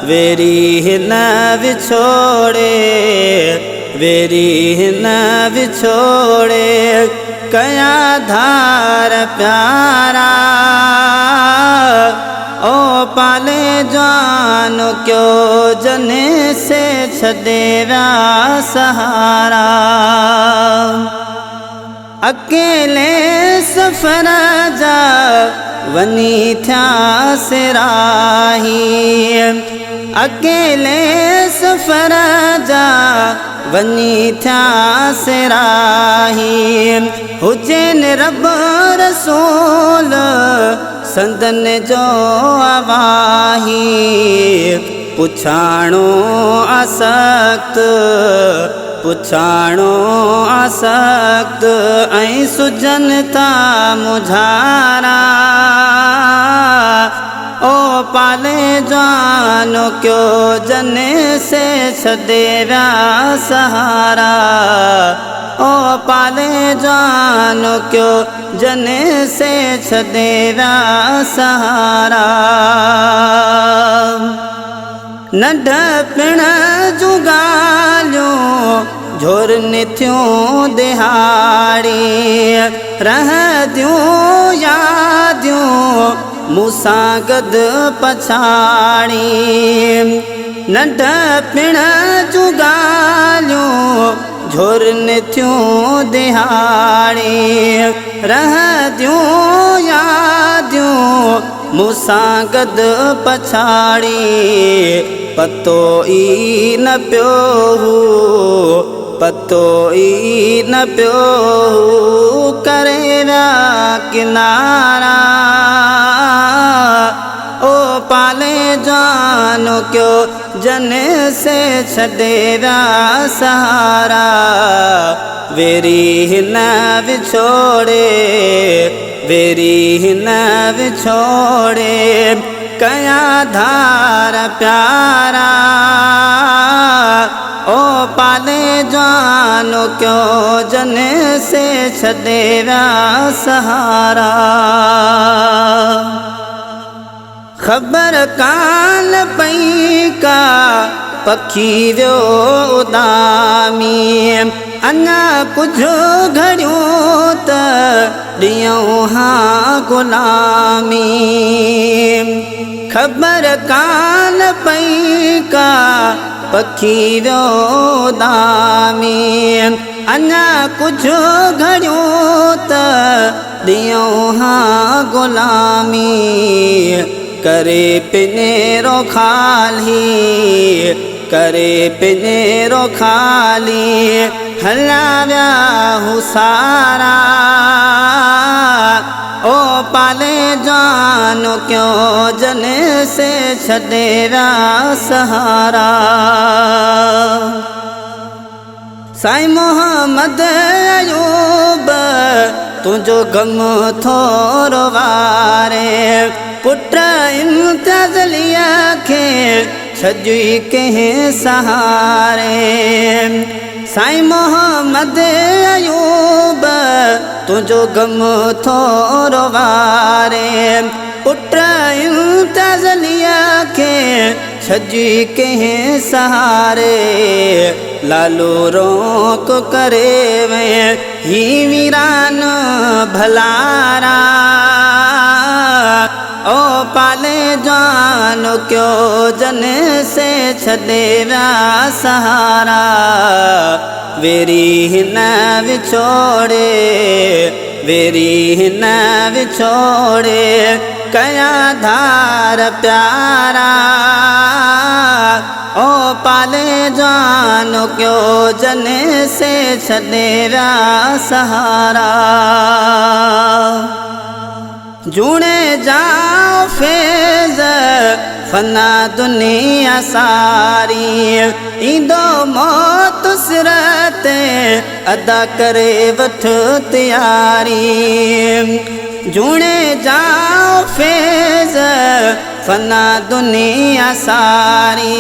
Very न विछोड़े, very न विछोड़े कया धार प्यारा। ओ पाले जान क्यों जने से छदे व्या सहारा। अकेले सफर जा वनी थ्या सिराही, अकेले सफर जा वनी थ्या सिराही। हुजैन रब रसूल संदन जो आवाही, पुछाणो आसक्त, पुछाणो आसक्त ऐं सुजनता मुझारा। ओ पाले जानो क्यों जने से छदे व्या सहारा। ओ पाले जानो क्यों जने से छदे व्या सहारा। नंढपिण जूं ॻाल्हियूं झोरनि थियूं दिहाड़ी, रहंदियूं यादियूं मूंसां गॾु पछाड़ी। नंढपिण जूं ॻाल्हियूं झोरनि थियूं दिहाड़ी, रहंदियूं यादियूं मूंसां गॾु पछाड़ी। पतो ई न पियो हू, पतो ई न पियो हू करे व्या किनारा। ओ पाले जानो क्यों जने से छदे व्या सहारा। वेरी न विछोड़े, वेरी न विछोड़े कया धार प्यारा। ओ पाले जानो क्यों जने से छदे व्या सहारा। खबर कान पई का पखी व्यो उदामी, अञा कुछ घड़ियों त ॾियूं हाँ गुलामी। खबर कान पई का पखी व्यो उदामी, अञा कुछ घड़ियों त ॾियूं हाँ गुलामी। करे पिनेरो खाली, करे पिनेरो खाली हला व्या हुसारा। ओ पाले जानो क्यों जने से छदे व्या सहारा। साईं मोहम्मद अयूब तुझो गम थोरो वारे, पुट इम्तियाज़लिया खे छॾी कंहिं सहारे। साईं मोहम्मद अयूब तुझो गम थोरो वारे, पुट इम्तियाज़लिया खे छॾी कंहिं सहारे। लालू रोक करे वे ही वीरान भलारा। ओ पाले जानो क्यों जने से छदे व्या सहारा। वेरी न विछोड़े, वेरी न विछोड़े कया धार प्यारा। ओ पाले जानो क्यों जने से छदे व्या सहारा। जुड़े जाओ फैज़ फना दुनिया सारी, ईंदो मौत सिरत अदा करे वठ तैयारी। जुड़े जाओ फैज़ फना दुनिया सारी,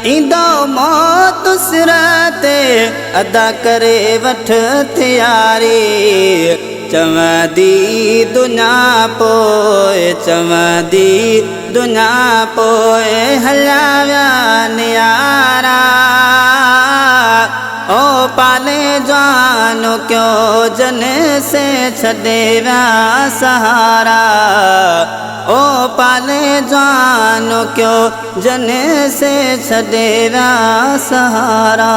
ईंदो मौत सिरत अदा करे वठ तैयारी। चवंदी दुनिया पोइ चवंदी दुनिया पोइ हलिया विया नियारा ओ पाले जान क्यों जन से छॾे विया सहारा ओ पाले जान क्यों जन से छॾे विया सहारा।